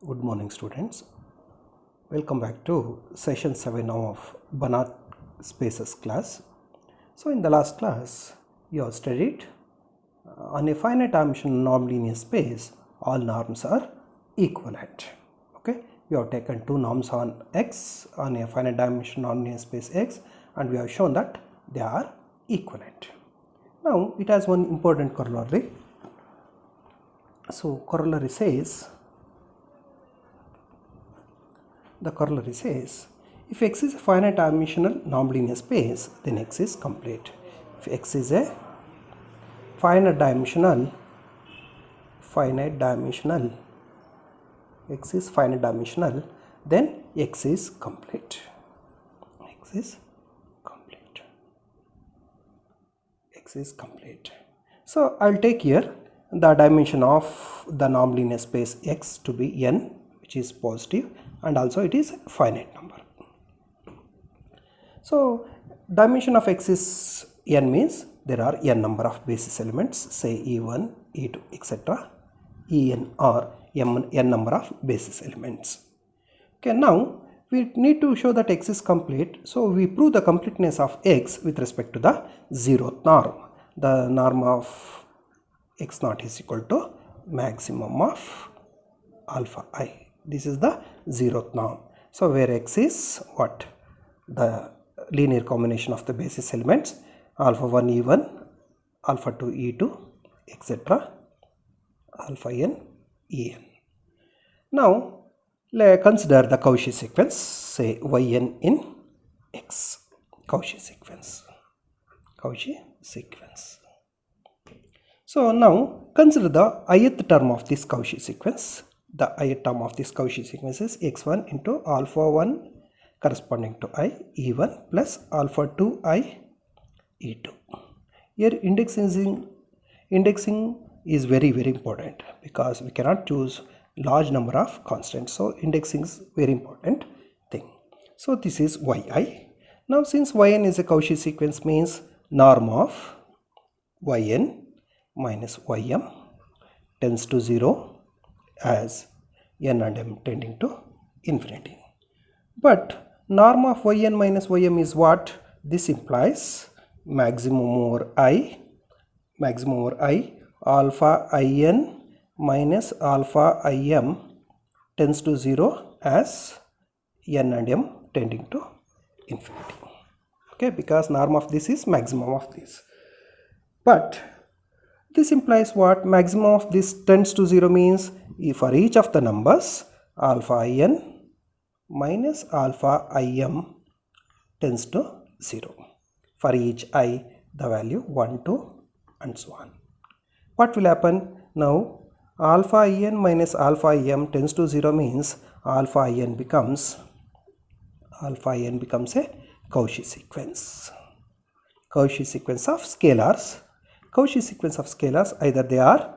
Good morning, students. Welcome back to session 7 of Banach spaces class. So in the last class you have studied on a finite dimensional nonlinear space all norms are equivalent. Okay, we have taken two norms on X on a finite dimensional nonlinear space X, and we have shown that they are equivalent. Now it has one important corollary. So corollary says, if X is a finite dimensional nonlinear space, then X is complete. If X is a finite dimensional, X is finite dimensional, then X is complete. X is complete. So I'll take here the dimension of the nonlinear space X to be n, which is positive, and also it is a finite number. So dimension of X is n means there are n number of basis elements, say E1, E2, etc. En or n number of basis elements. Okay, now we need to show that X is complete, so we prove the completeness of X with respect to the zeroth norm. The norm of X naught is equal to maximum of alpha I. This is the zeroth norm. So where X is what? The linear combination of the basis elements alpha 1 E1, alpha 2 E2, etc. alpha n En. Now consider the Cauchy sequence, say yn in X. Cauchy sequence. So now consider the ith term of this Cauchy sequence. The ith term of this Cauchy sequence is x1 into alpha 1 corresponding to I E1 plus alpha 2 I E2. Here indexing is very important, because we cannot choose large number of constants. So indexing is very important thing. So this is yi. Now since yn is a Cauchy sequence, means norm of yn minus ym tends to 0 as n and m tending to infinity. But norm of yn minus ym is what? This implies maximum over I alpha in minus alpha im tends to 0 as n and m tending to infinity. Okay, because norm of this is maximum of this. But this implies what? Maximum of this tends to 0 means if for each of the numbers alpha in minus alpha im tends to 0. For each I, the value 1, 2 and so on. What will happen? Now alpha in minus alpha im tends to 0 means alpha in becomes a Cauchy sequence. Cauchy sequence of scalars. Cauchy sequence of scalars, either they are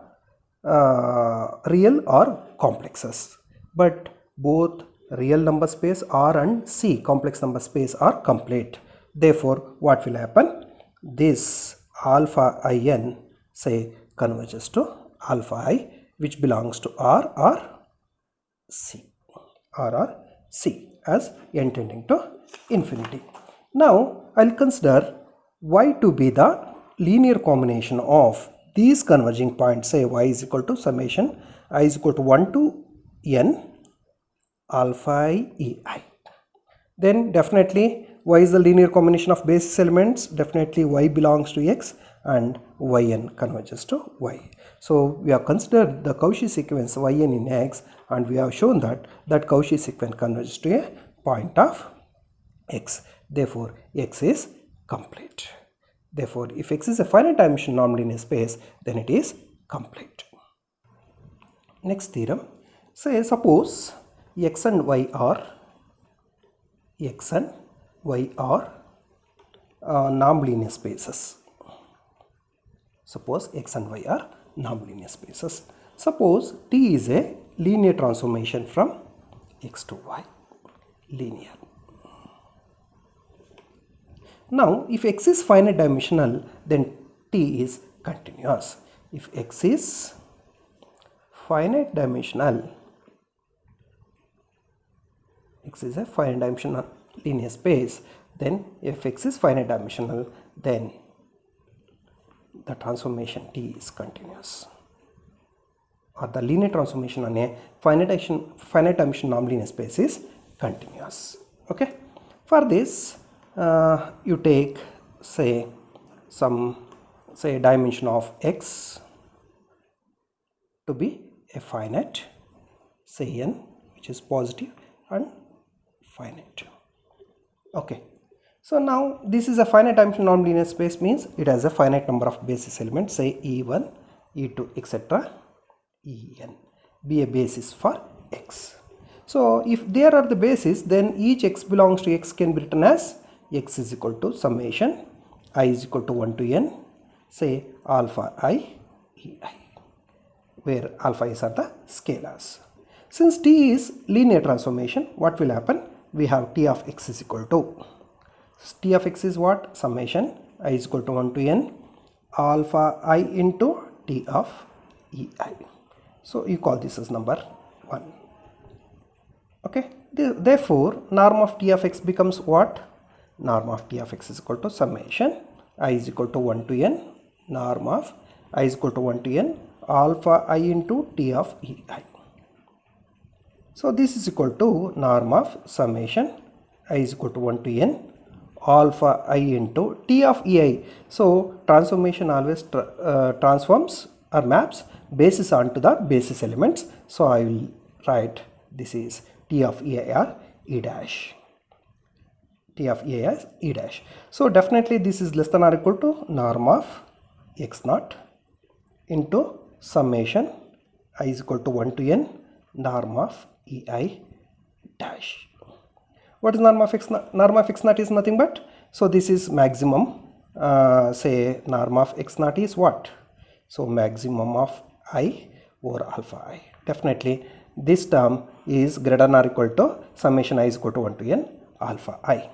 real or complexes, but both real number space R and C complex number space are complete. Therefore what will happen? This alpha in say converges to alpha I, which belongs to R or C as n tending to infinity. Now I'll consider y to be the linear combination of these converging points. Say y is equal to summation I is equal to 1 to n alpha I ei. Then definitely y is the linear combination of basis elements. Definitely y belongs to X and yn converges to y. So we have considered the Cauchy sequence yn in X, and we have shown that Cauchy sequence converges to a point of X. Therefore X is complete. Therefore if X is a finite dimensional nonlinear space, then it is complete. Next theorem. Say suppose X and Y are nonlinear spaces. Suppose X and Y are nonlinear spaces. Suppose T is a linear transformation from X to Y. Linear. Now if X is finite dimensional, then T is continuous. If X is finite dimensional, X is a finite dimensional linear space, then if X is finite dimensional, then the transformation T is continuous, or the linear transformation on a finite dimensional nonlinear space is continuous. Okay, for this you take say dimension of X to be a finite, say n, which is positive and finite. Okay, so now this is a finite dimensional nonlinear space, means it has a finite number of basis elements, say e1, e2, etc. en be a basis for X. So if there are the basis, then each X belongs to X can be written as X is equal to summation I is equal to 1 to n, say alpha I ei, where alpha is are the scalars. Since T is linear transformation, what will happen? We have T of X is equal to, T of X is what? Summation I is equal to 1 to n alpha I into T of ei. So you call this as number 1. Okay, therefore norm of T of X becomes what? Norm of T of X is equal to summation I is equal to 1 to n norm of I is equal to 1 to n alpha I into T of ei. So this is equal to norm of summation I is equal to 1 to n alpha I into T of ei. So transformation always transforms or maps basis onto the basis elements. So I will write this is T of ei or e dash. T of ei as e dash. So definitely this is less than or equal to norm of x naught into summation I is equal to 1 to n norm of ei dash. What is norm of x naught? Norm of x naught is nothing but, so this is maximum, say norm of x naught is what? So maximum of I over alpha I. Definitely this term is greater than or equal to summation I is equal to 1 to n alpha I.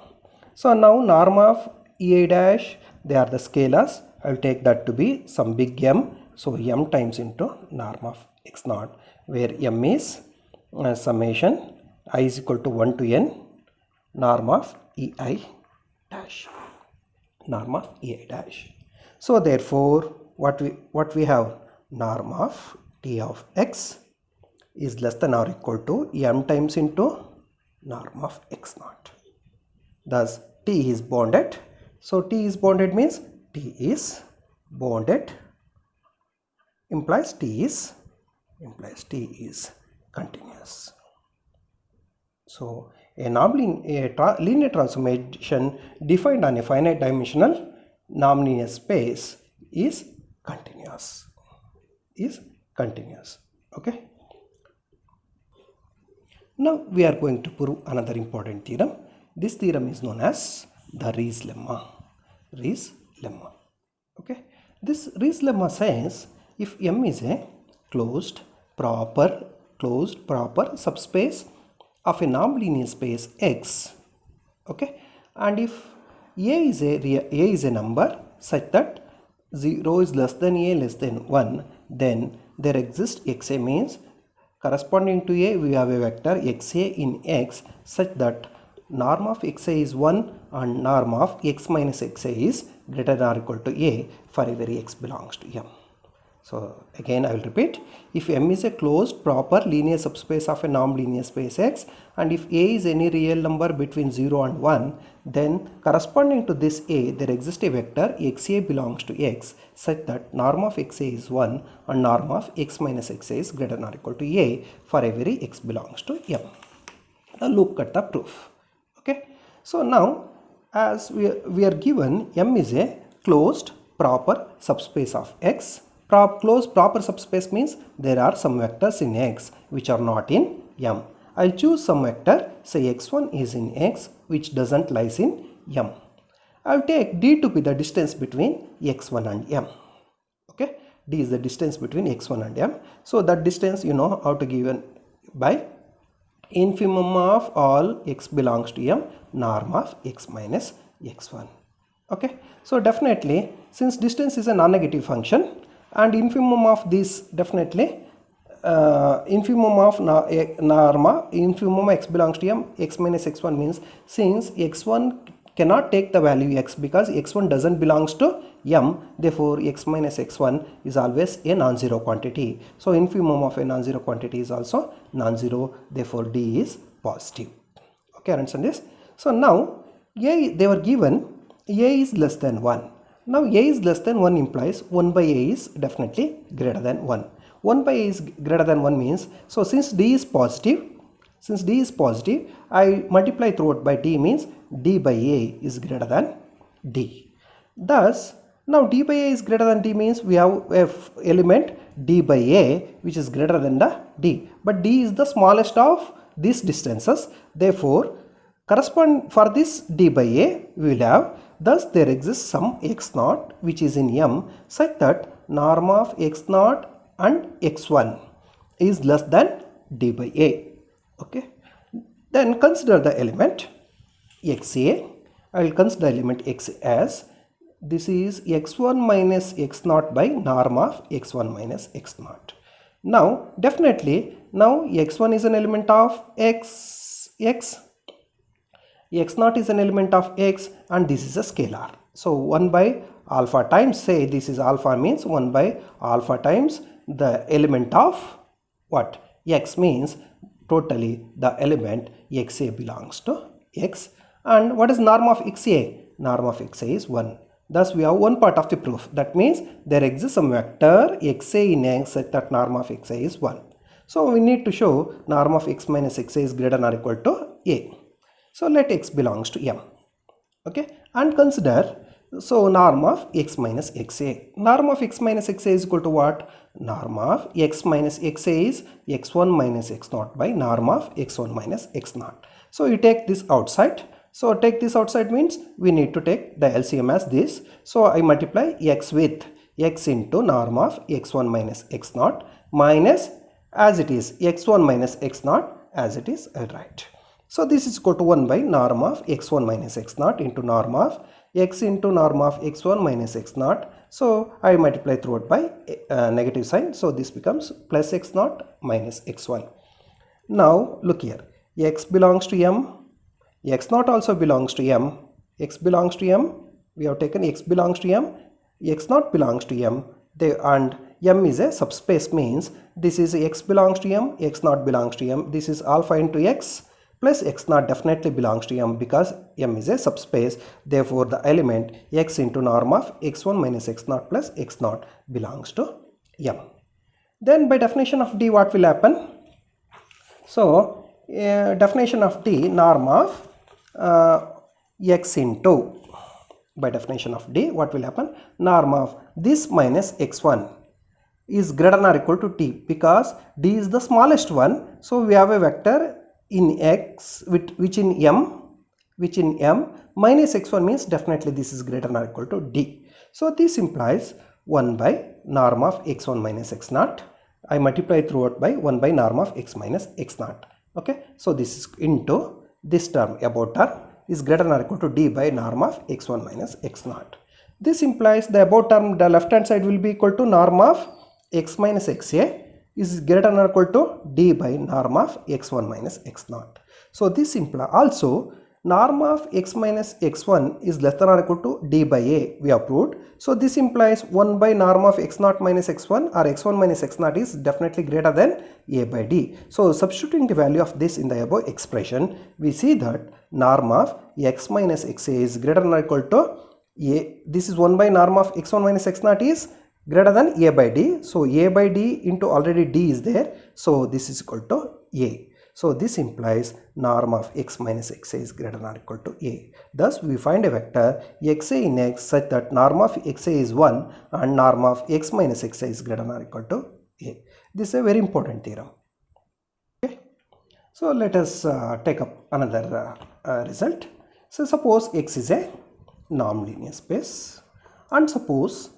So now norm of ei dash, they are the scalars. I will take that to be some big M. So M times into norm of x naught, where M is summation I is equal to 1 to n norm of ei dash. Norm of ei dash. So therefore what we have, norm of T of X is less than or equal to M times into norm of x naught. Thus T is bounded. So T is bounded means T is bounded implies T is continuous. So a linear transformation defined on a finite dimensional nonlinear space is continuous. Okay. Now we are going to prove another important theorem. This theorem is known as the Rees lemma. Okay. This Rees lemma says if M is a closed proper subspace of a nonlinear space X, okay, and if A is a number such that 0 is less than A less than 1, then there exists XA, means corresponding to A we have a vector XA in X such that norm of XA is 1 and norm of X minus XA is greater than or equal to A for every X belongs to M. So again I will repeat, if M is a closed proper linear subspace of a nonlinear space X, and if A is any real number between 0 and 1, then corresponding to this A there exists a vector XA belongs to X such that norm of XA is 1 and norm of X minus XA is greater than or equal to A for every X belongs to M. Now look at the proof. Okay, so now as we are given M is a closed proper subspace of X. Closed proper subspace means there are some vectors in X which are not in M. I'll choose some vector, say x1 is in X which doesn't lies in M. I'll take D to be the distance between x1 and M. Okay, D is the distance between x1 and M. So that distance you know how to give by infimum of all X belongs to M norm of X minus x1. Okay, so definitely since distance is a non-negative function and infimum of this definitely infimum of norma, infimum x belongs to m, x minus x1 means since x1 cannot take the value x because x1 doesn't belongs to m, therefore x minus x1 is always a non-zero quantity. So infimum of a non-zero quantity is also non-zero, therefore d is positive. Okay, understand this? So now a, they were given a is less than 1. Now a is less than 1 implies 1 by a is definitely greater than 1. 1 by a is greater than 1 means, so since d is positive, I multiply throughout by d means d by a is greater than d. Thus, now d by a is greater than d means we have a element d by a which is greater than the d. But d is the smallest of these distances. Therefore, correspond for this d by a we will have, thus there exists some x naught which is in m such that norm of x naught and x1 is less than d by a. Okay, then consider the element xa. I will consider element x as this is x1 minus x naught by norm of x1 minus x naught. Now definitely now x1 is an element of x naught is an element of x and this is a scalar. So 1 by alpha times, say this is alpha means 1 by alpha times the element of what? X means totally the element xa belongs to x. And what is norm of xa? Norm of xa is 1. Thus we have one part of the proof. That means there exists some vector xa in x such that norm of xa is 1. So we need to show norm of x minus xa is greater than or equal to a. So let x belongs to m. Okay, and consider, so norm of x minus xa. Norm of x minus xa is equal to what? Norm of x minus xa is x1 minus x naught by norm of x1 minus x naught. So you take this outside. So take this outside means we need to take the LCM as this. So I multiply x with x into norm of x1 minus x naught minus as it is x1 minus x naught as it is, I'll write. So this is equal to 1 by norm of x1 minus x naught into norm of x into norm of x1 minus x naught. So I multiply throughout by negative sign. So this becomes plus x naught minus x1. Now look here, x belongs to m, x naught also belongs to m, x belongs to m, we have taken x belongs to m, x naught belongs to m, and m is a subspace means this is x belongs to m, x naught belongs to m, this is alpha into x plus x naught definitely belongs to m because m is a subspace. Therefore the element x into norm of x1 minus x naught plus x naught belongs to m. Then by definition of d what will happen? So definition of d, norm of x into, by definition of d what will happen? Norm of this minus x1 is greater than or equal to t because d is the smallest one. So we have a vector in x which in m minus x1 means definitely this is greater than or equal to d. So this implies 1 by norm of x1 minus x naught. I multiply throughout by 1 by norm of x minus x naught. Okay, so this is into this term above term is greater than or equal to d by norm of x1 minus x naught. This implies the above term, the left hand side will be equal to norm of x minus xa is greater than or equal to d by norm of x1 minus x naught. So this implies also norm of x minus x1 is less than or equal to d by a, we have proved. So this implies 1 by norm of x naught minus x1 or x1 minus x naught is definitely greater than a by d. So substituting the value of this in the above expression, we see that norm of x minus xa is greater than or equal to a. This is 1 by norm of x1 minus x naught is greater than a by d. So a by d into already d is there. So this is equal to a. So this implies norm of x minus xa is greater than or equal to a. Thus we find a vector xa in x such that norm of xa is 1 and norm of x minus xa is greater than or equal to a. This is a very important theorem. Okay. So let us take up another result. So suppose x is a non-linear space and suppose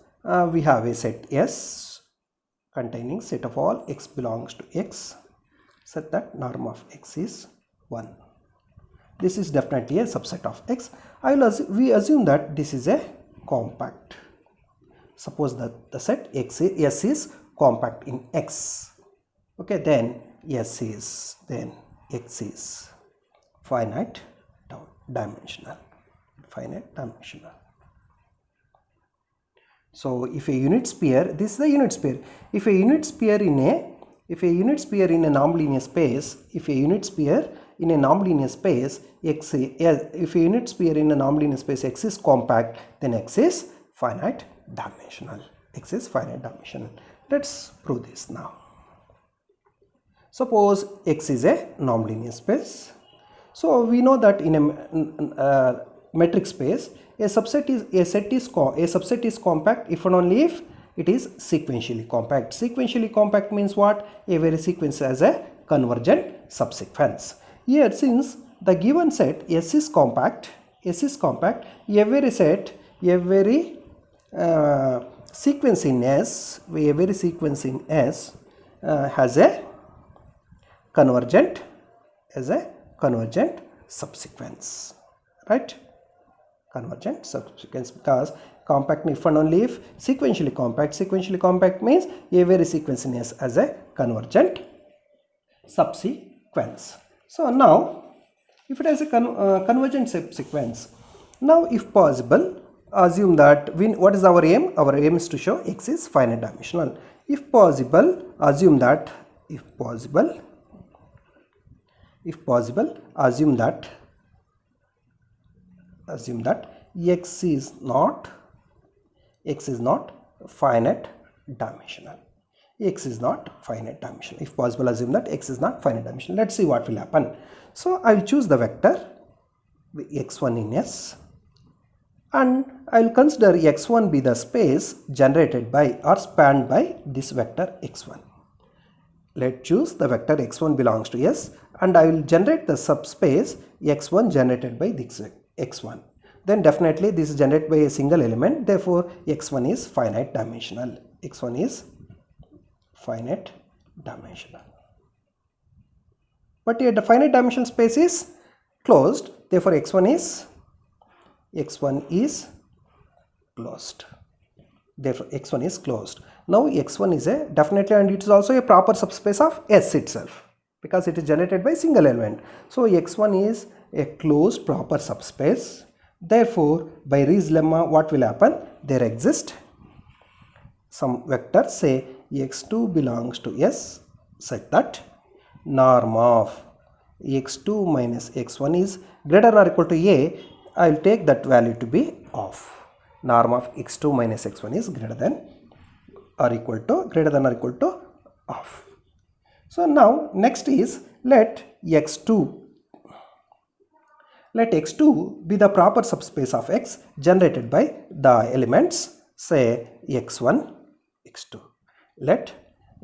we have a set S containing set of all x belongs to x such that norm of x is 1. This is definitely a subset of x. We assume that this is a compact. Suppose that the set S is compact in x. Okay, then S is, then X is finite dimensional. So if a unit sphere, this is the unit sphere. If a unit sphere in a nonlinear space, if a unit sphere in a nonlinear space X is compact, then X is finite dimensional. Let's prove this now. Suppose X is a nonlinear space. So we know that in a metric space, a set is compact if and only if it is sequentially compact. Sequentially compact means what? Every sequence has a convergent subsequence. Here, since the given set S is compact, every sequence in S, has a convergent subsequence, right? Convergent subsequence, because compact if and only if sequentially compact means every sequence in S has a convergent subsequence. So now if it has a convergent subsequence, now if possible assume that what is our aim? Our aim is to show X is finite dimensional. If possible assume that X is not finite dimensional. If possible, assume that X is not finite dimensional. Let's see what will happen. So I will choose the vector x1 in S, and I will consider x1 be the space generated by or spanned by this vector x1. Let's choose the vector x1 belongs to S, and I will generate the subspace x1 generated by this x1. Then definitely this is generated by a single element, therefore x1 is finite dimensional. But here the finite dimensional space is closed, therefore x1 is closed. Now x1 is a definitely, and it is also a proper subspace of S itself, because it is generated by single element. So x1 is a closed proper subspace. Therefore by Ree's lemma, what will happen? There exists some vector, say x2 belongs to S, such that norm of x2 minus x1 is greater than or equal to A. I will take that value to be off. Norm of x2 minus x1 is greater than or equal to off. So now next is let x2 be the proper subspace of X generated by the elements, say x1, x2. Let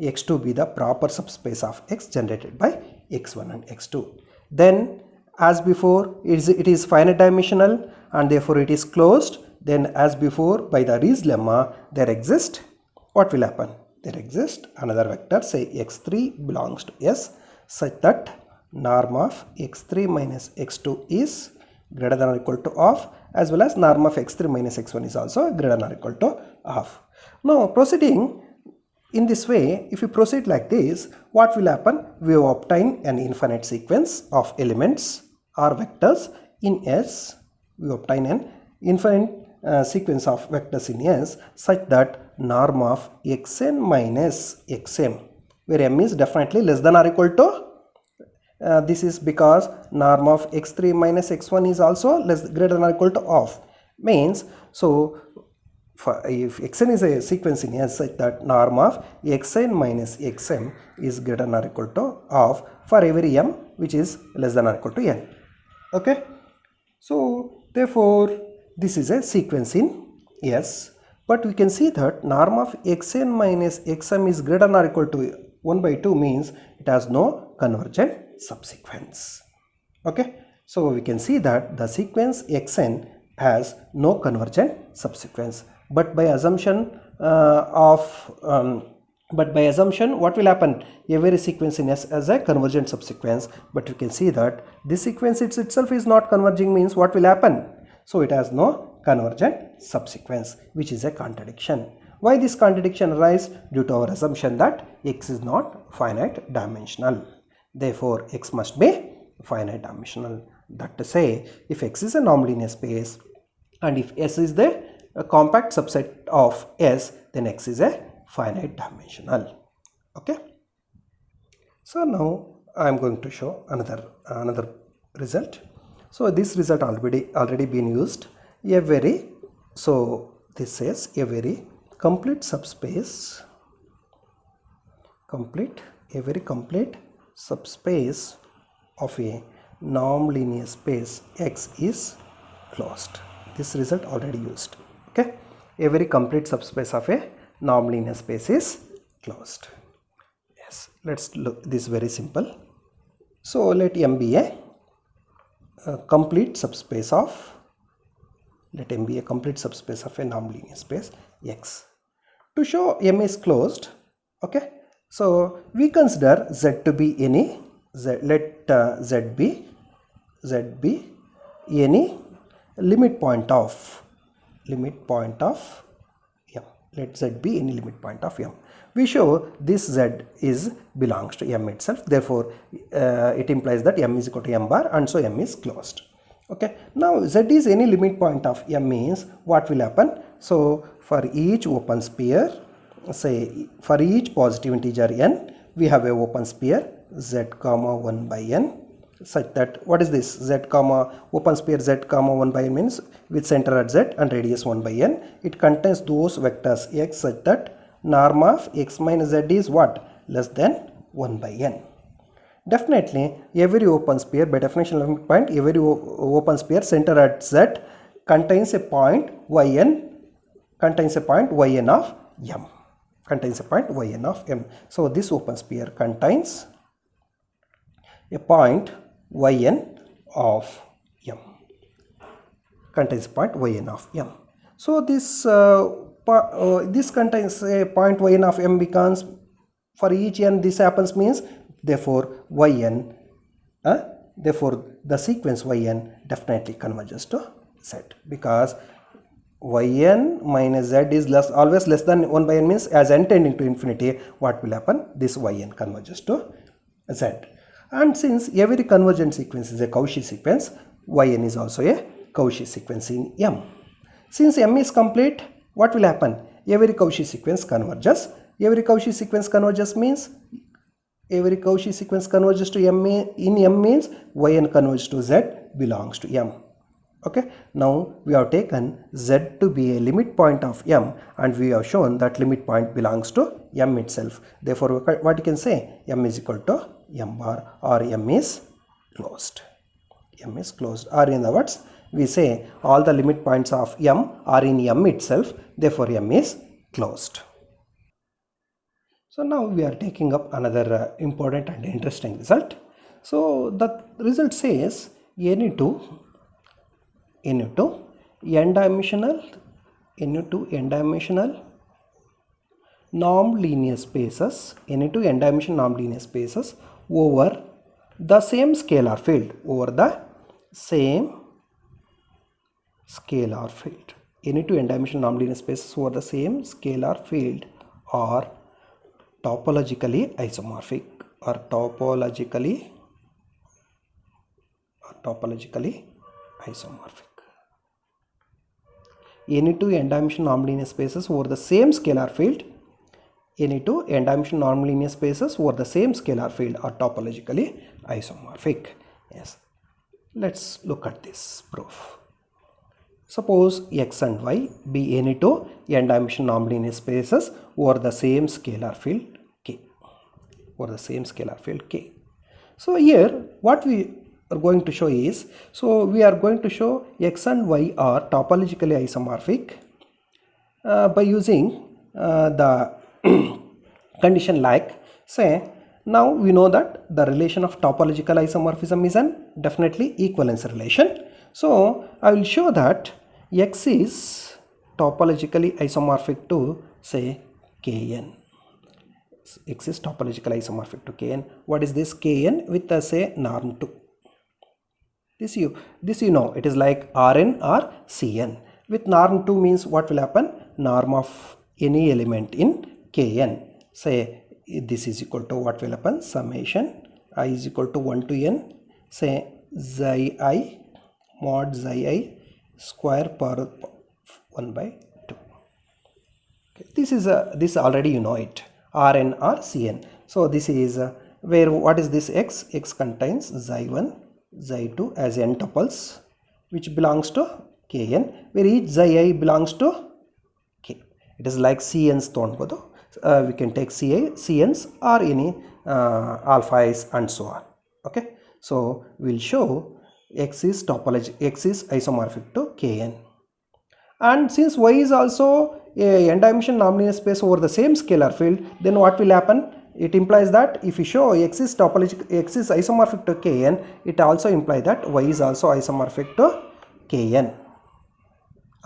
x2 be the proper subspace of X generated by x1 and x2. Then as before it is finite dimensional and therefore it is closed. Then as before by the Ree's lemma, there exists, what will happen? There exists another vector, say x3 belongs to S, such that norm of x3 minus x2 is greater than or equal to off, as well as norm of x3 minus x1 is also greater than or equal to off. Now proceeding in this way, if you proceed like this, what will happen? We will obtain an infinite sequence of elements or vectors in S. We obtain an infinite sequence of vectors in S such that norm of xn minus xm, where m is definitely less than or equal to, this is because norm of x3 minus x1 is also greater than or equal to off, means so if xn is a sequence in S such that norm of xn minus xm is greater than or equal to off for every m which is less than or equal to n. Okay, so therefore this is a sequence in S, but we can see that norm of xn minus xm is greater than or equal to 1 by 2 means it has no convergent subsequence. Okay, so we can see that the sequence xn has no convergent subsequence, but by assumption what will happen? Every sequence in S has a convergent subsequence, but you can see that this sequence itself is not converging, means what will happen? So it has no convergent subsequence, which is a contradiction. Why this contradiction arises? Due to our assumption that x is not finite dimensional. Therefore, x must be finite dimensional. That to say, if x is a nonlinear space and if S is the compact subset of S, then x is a finite dimensional. Okay. So now I am going to show another result. So this result already been used. This says a very complete subspace, a very complete subspace of a nonlinear space X is closed. This result already used. Okay, a very complete subspace of a nonlinear space is closed. Yes, let's look. This is very simple. So let M be a complete subspace of. Let M be a complete subspace of a nonlinear space X. To show M is closed, okay, so we consider Z to be any Z. Let Z be any limit point of M. Let Z be any limit point of M. We show this Z belongs to M itself. Therefore, it implies that M is equal to M bar, and so M is closed. Okay. Now Z is any limit point of M means what will happen? So for each open sphere, say for each positive integer n, we have a open sphere Z comma 1 by n, such that what is this? Z comma open sphere Z comma 1 by n means with center at Z and radius 1 by n. It contains those vectors x such that norm of x minus Z is what? Less than 1 by n. Definitely, every open sphere, by definition limit point, every open sphere center at Z contains a point yn, of M. Contains a point yn of M. So this open sphere contains a point yn of M. Contains a point yn of M. So this this contains a point yn of M becomes for each n this happens means therefore yn therefore the sequence yn definitely converges to Z, because yn minus Z is always less than 1 by n means as n tending to infinity, what will happen? This yn converges to Z. And since every convergent sequence is a Cauchy sequence, yn is also a Cauchy sequence in M. Since M is complete, what will happen? Every Cauchy sequence converges. Every Cauchy sequence converges means every Cauchy sequence converges to M in M means yn converges to Z belongs to M. Okay. Now we have taken Z to be a limit point of M, and we have shown that limit point belongs to M itself. Therefore, what you can say? M is equal to M bar, or M is closed. M is closed, or in other words, we say all the limit points of M are in M itself. Therefore, M is closed. So now we are taking up another important and interesting result. So the result says any two n-dimensional nonlinear spaces, over the same scalar field, any two n-dimensional nonlinear spaces over the same scalar field are topologically isomorphic, or topologically isomorphic. Any two n-dimensional nonlinear spaces over the same scalar field, are topologically isomorphic. Yes. Let's look at this proof. Suppose x and y be any two n-dimensional nonlinear spaces over the same scalar field K. So here what we are going to show is, so we are going to show x and y are topologically isomorphic by using the condition like, say, now we know that the relation of topological isomorphism is an definitely equivalence relation. So I will show that x is topologically isomorphic to, say, Kn. X is topologically isomorphic to Kn. What is this Kn? With say norm 2. This you know, it is like Rn or Cn. With norm 2 means what will happen? Norm of any element in Kn. Say this is equal to what will happen, summation I is equal to 1 to n, say xi I mod xi I square power 1 by 2. Okay. This already you know it, Rn or Cn. So this is where what is this x? X contains xi1, xi2 as n tuples which belongs to Kn, where each xi I belongs to K. It is like Cn's ತೊಗೊಂಡ್ಬೋದು. We can take Cn's or any alpha i's and so on. Okay, so we'll show x is isomorphic to Kn, and since y is also a n-dimensional nonlinear space over the same scalar field, then what will happen? It implies that if you show x is isomorphic to Kn, it also implies that y is also isomorphic to Kn.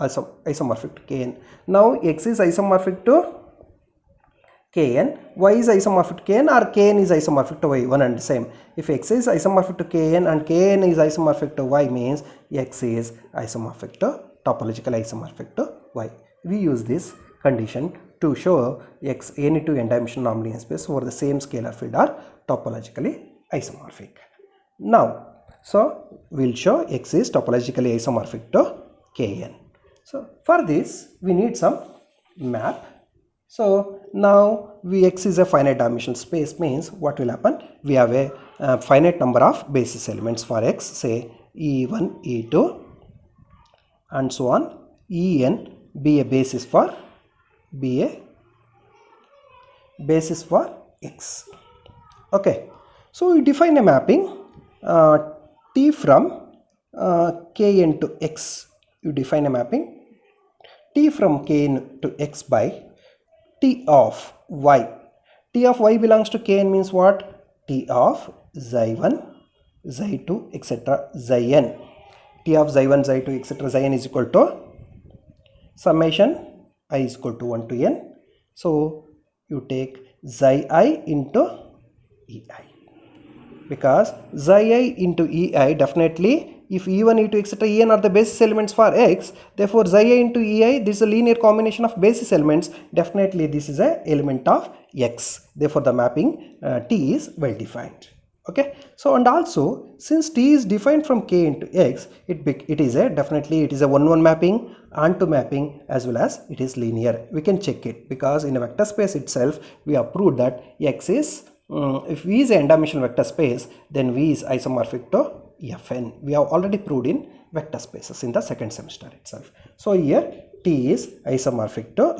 Isomorphic to Kn. Now x is isomorphic to Kn, y is isomorphic to Kn, or Kn is isomorphic to y, one and the same. If x is isomorphic to Kn and Kn is isomorphic to y, means x is isomorphic to topological isomorphic to y. We use this condition to show x any two n-dimensional nonlinear space over the same scalar field are topologically isomorphic. Now, so we'll show x is topologically isomorphic to Kn. So for this we need some map. So now x is a finite dimensional space, means what will happen? We have a finite number of basis elements for x, say e1, e2 and so on. En be a basis for x. Okay, so we define a mapping t from Kn to x. You define a mapping t from Kn to x by t of y. T of y belongs to Kn means what? T of xi1, xi2 etc. xn. T of xi1, xi2 etc. xn is equal to summation I is equal to 1 to n. So you take xi I into ei, because xi I into ei, definitely if e1, e2 etc. en are the basis elements for x, therefore xi I into ei, this is a linear combination of basis elements, definitely this is a element of x, therefore the mapping t is well defined. Okay, so and also since t is defined from k into x, it is a definitely it is a 1-1 mapping, onto mapping, as well as it is linear. We can check it because in a vector space itself we have proved that x is if V is a n-dimensional vector space, then V is isomorphic to Fn. We have already proved in vector spaces in the second semester itself. So here t is isomorphic to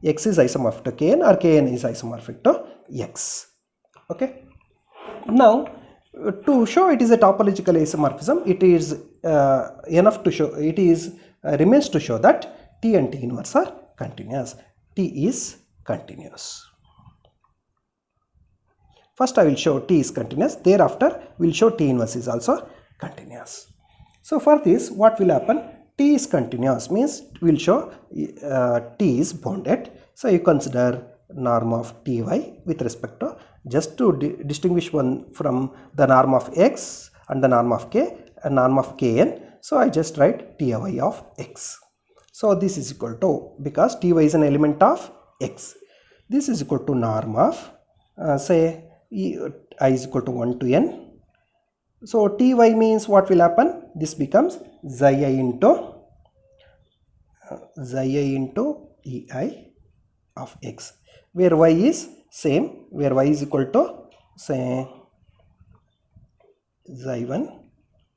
x is isomorphic to Kn, or Kn is isomorphic to x. Okay. Now to show it is a topological isomorphism, it is enough to show, it is remains to show that t and t inverse are continuous. T is continuous. First I will show t is continuous, thereafter we will show t inverse is also continuous. So for this what will happen? T is continuous means we will show t is bounded. So you consider norm of ty with respect to, just to distinguish one from the norm of x and the norm of k and norm of Kn. So I just write ty of x. So this is equal to, because ty is an element of x, this is equal to norm of say I is equal to 1 to n. So ty means what will happen? This becomes xi I into ei of x, where y is same, where y is equal to say xi1,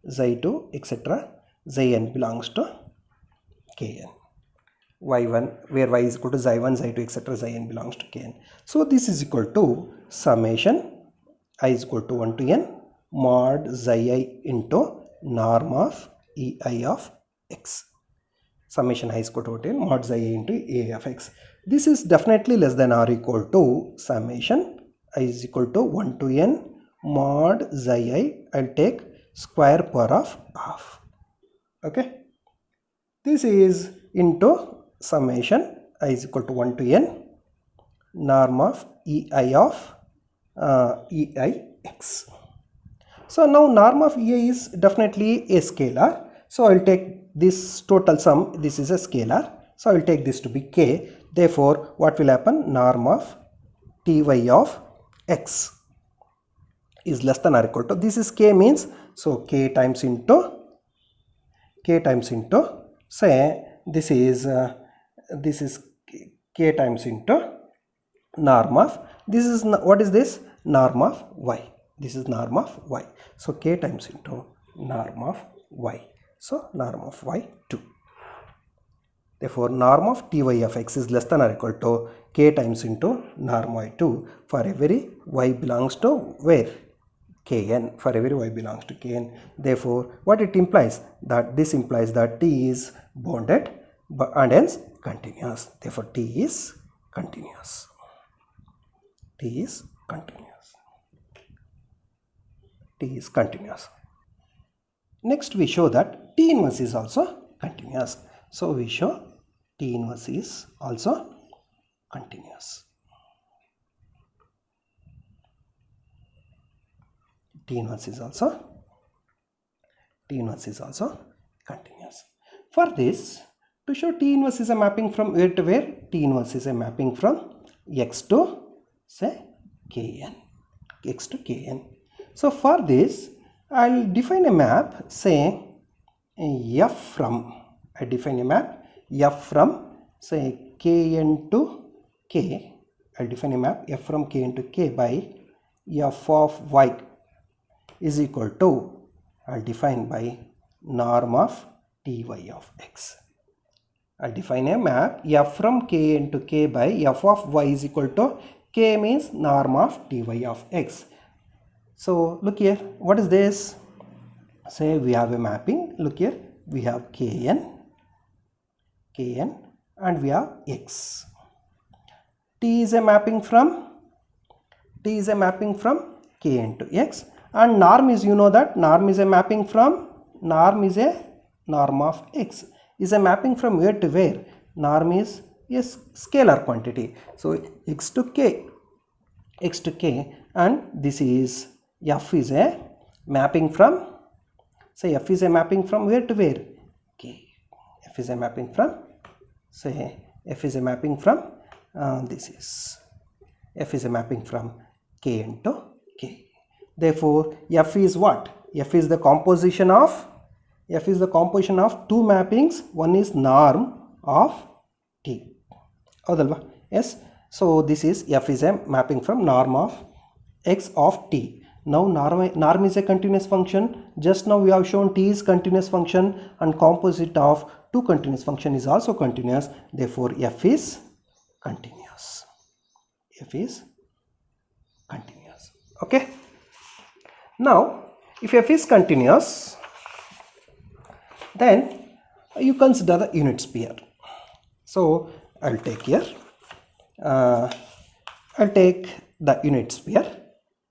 xi2 etc. xn belongs to Kn. y1 where y is equal to xi1, xi2 etc. xn belongs to Kn. So this is equal to summation I is equal to 1 to n mod xi I into norm of ei of x. Summation I is equal to 1 to n mod xi I into ei of x. This is definitely less than or equal to summation I is equal to 1 to n mod xi I, I'll take square power of half. Okay, this is into summation I is equal to 1 to n norm of ei of eix. So now norm of ei is definitely a scalar, so I will take this total sum, this is a scalar, so I will take this to be k. Therefore, what will happen? Norm of Ty of x is less than or equal to, this is k means, so k times into say this is k times into norm of, this is what is this? Norm of y. This is norm of y. So k times into norm of y. So norm of y 2. Therefore, norm of Ty of x is less than or equal to k times into norm y2 for every y belongs to where? Kn. For every y belongs to Kn. Therefore, what it implies? That this implies that T is bounded and hence continuous. Therefore, T is continuous. T is continuous. T is continuous. Next, we show that T inverse is also continuous. So, we show T inverse is also continuous. T inverse is also continuous. For this, to show T inverse is a mapping from where to where? T inverse is a mapping from x to say Kn. X to Kn. So for this, I'll define a map, say f from, I define a map f from say Kn to K. I'll define a map f from Kn to K by f of y is equal to, I'll define by norm of Ty of x. I'll define a map f from Kn to K by f of y is equal to, K means norm of Ty of x. So look here, what is this? Say we have a mapping, look here, we have Kn and we have x. T is a mapping from Kn to x, and norm is, you know that norm is a mapping from, norm of x is a mapping from where to where? Norm is a scalar quantity. So x to k, and this is f is a mapping from, say f is a mapping from where to where? K. F is a mapping from, say f is a mapping from f is a mapping from Kn to K. Therefore, f is what? F is the composition of two mappings. One is norm of T. Yes. So this is f is a mapping from norm of x of T. Now norm is a continuous function. Just now we have shown T is continuous function and composite of two continuous function is also continuous. Therefore, f is continuous. F is continuous. Okay. Now, if f is continuous, then you consider the unit sphere. So I'll take here, I'll take the unit sphere.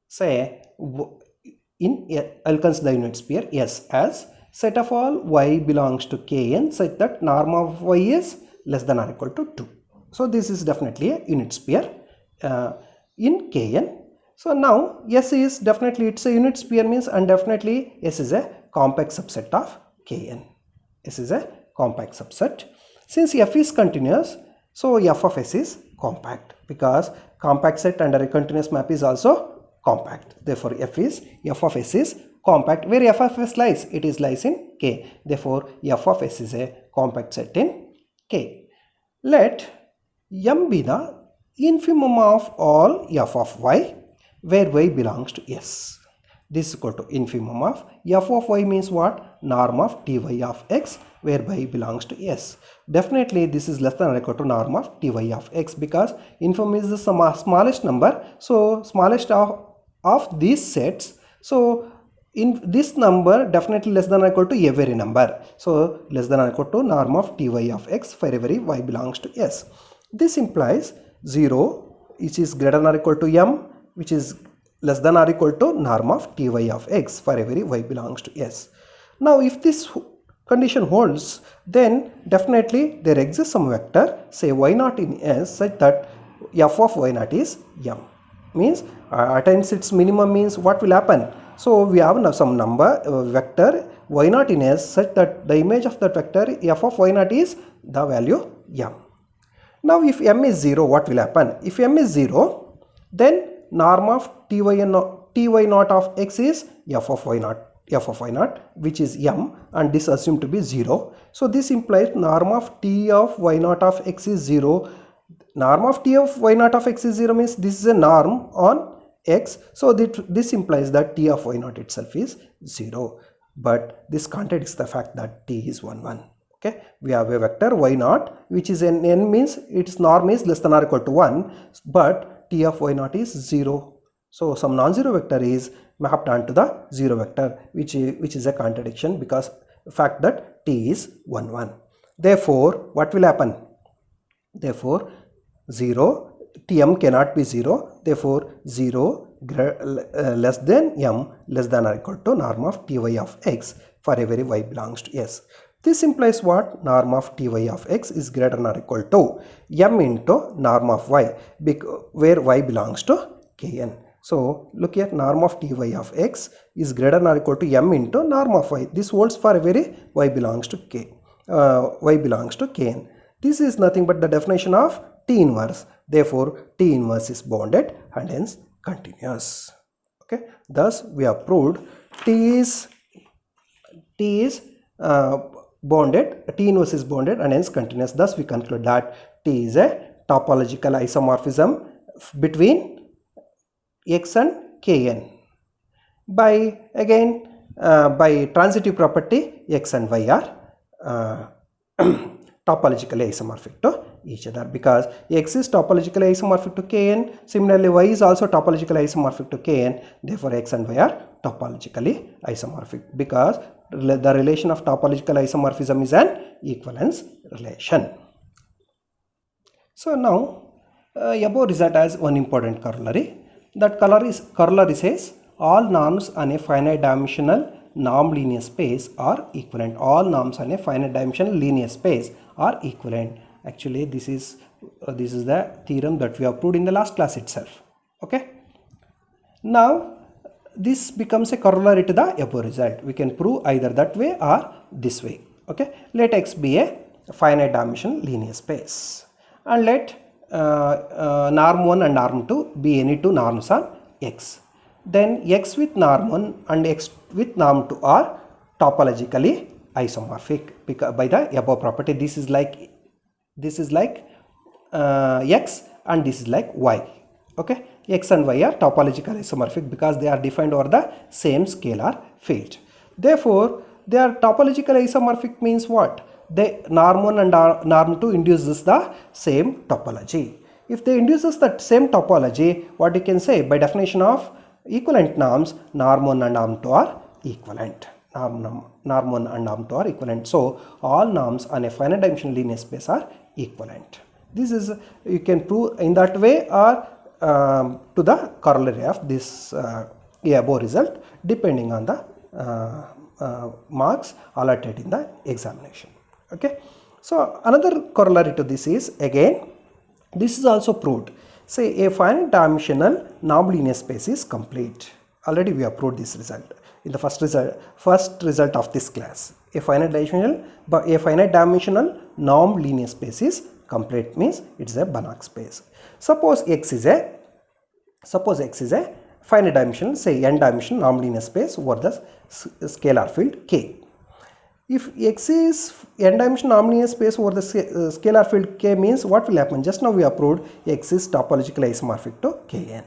Say I'll consider the unit sphere S as set of all y belongs to Kn such that norm of y is less than or equal to 2. So this is definitely a unit sphere in Kn. So now S is definitely, it's a unit sphere means, and definitely S is a compact subset of Kn. S is a compact subset. Since f is continuous, so f of s is compact, because compact set under a continuous map is also compact. Therefore, f of s is compact. Where f of s lies? It is lies in K. Therefore, f of s is a compact set in K. Let M be the infimum of all f of y where y belongs to S. This is equal to infimum of f of y means what? Norm of Ty of x where y belongs to S. Definitely this is less than or equal to norm of Ty of x, because infimum is the smallest number. So smallest of these sets. So in this number definitely less than or equal to every number. So less than or equal to norm of Ty of x for every y belongs to S. This implies 0 which is greater than or equal to m, which is less than or equal to norm of Ty of x for every y belongs to S. Now if this condition holds, then definitely there exists some vector, say y0 in S, such that f of y0 is m. Means attains its minimum means what will happen? So we have now some number vector y0 in S such that the image of that vector f of y0 is the value m. Now if m is 0, what will happen? If m is 0, then norm of ty naught of x is f of y naught, which is m, and this assumed to be 0. So this implies norm of t of y naught of x is 0. Norm of t of y naught of x is 0 means this is a norm on x. So this implies that t of y naught itself is 0. But this contradicts the fact that t is 1, 1. Okay, we have a vector y naught which is an n, means its norm is less than or equal to 1, but t of y naught is 0. So some non-zero vector is mapped onto the 0 vector, which is a contradiction because the fact that t is 1, 1. Therefore, what will happen? Therefore, 0, tm cannot be 0. Therefore, 0 less than m less than or equal to norm of ty of x for every y belongs to s. This implies what? Norm of ty of x is greater than or equal to m into norm of y, where y belongs to kn. So look here, norm of ty of x is greater than or equal to m into norm of y. This holds for every y belongs to kn. This is nothing but the definition of T inverse. Therefore, T inverse is bounded and hence continuous. Okay. Thus, we have proved T is bounded. T inverse is bounded and hence continuous. Thus, we conclude that T is a topological isomorphism between x and kn. By transitive property, x and y are topologically isomorphic to each other, because x is topologically isomorphic to kn. Similarly, y is also topologically isomorphic to kn. Therefore, x and y are topologically isomorphic, because the relation of topological isomorphism is an equivalence relation. So now, above result has one important corollary. That corollary says all norms on a finite dimensional non-linear space are equivalent. All norms on a finite dimensional linear space are equivalent. Actually, this is the theorem that we have proved in the last class itself. Okay. Now, this becomes a corollary to the above result. We can prove either that way or this way. Okay. Let X be a finite dimensional linear space, and let norm 1 and norm 2 be any two norms on X. Then X with norm 1 and X with norm 2 are topologically isomorphic by the above property. This is like X and this is like Y. Okay, X and Y are topologically isomorphic because they are defined over the same scalar field. Therefore, they are topologically isomorphic means what? The norm 1 and norm 2 induces the same topology. If they induces that same topology, what you can say by definition of equivalent norms, norm 1 and norm 2 are equivalent. Norm 1 and norm 2 are equivalent. So, all norms on a finite dimensional linear space are equivalent. This is, you can prove in that way or to the corollary of this above result, depending on the marks allotted in the examination. Okay. So, another corollary to this is, again, this is also proved. Say a finite dimensional non-linear space is complete. Already we have proved this result in the first result of this class. A finite dimensional non-linear space is complete means it is a Banach space. Suppose X is a finite dimensional, say n dimensional non-linear space over the scalar field K. If X is n dimensional non-linear space over the scalar field K means what will happen? Just now we have proved X is topologically isomorphic to Kn.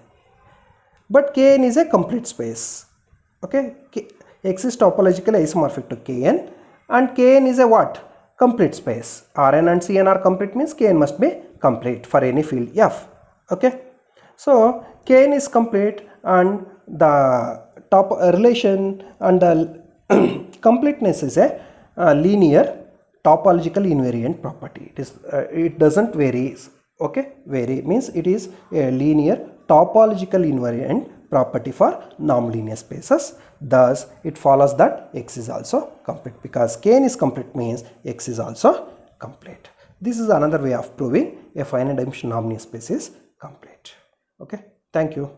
But Kn is a complete space. Okay, X is topologically isomorphic to Kn, and Kn is a what? Complete space. Rn and Cn are complete means Kn must be complete for any field F. Okay, so Kn is complete, and the top relation and the completeness is a linear topological invariant property. It doesn't vary. Okay, vary means it is a linear topological invariant property for non-linear spaces. Thus, it follows that X is also complete, because Kn is complete means X is also complete. This is another way of proving a finite dimensional non-linear space is complete. Okay, thank you.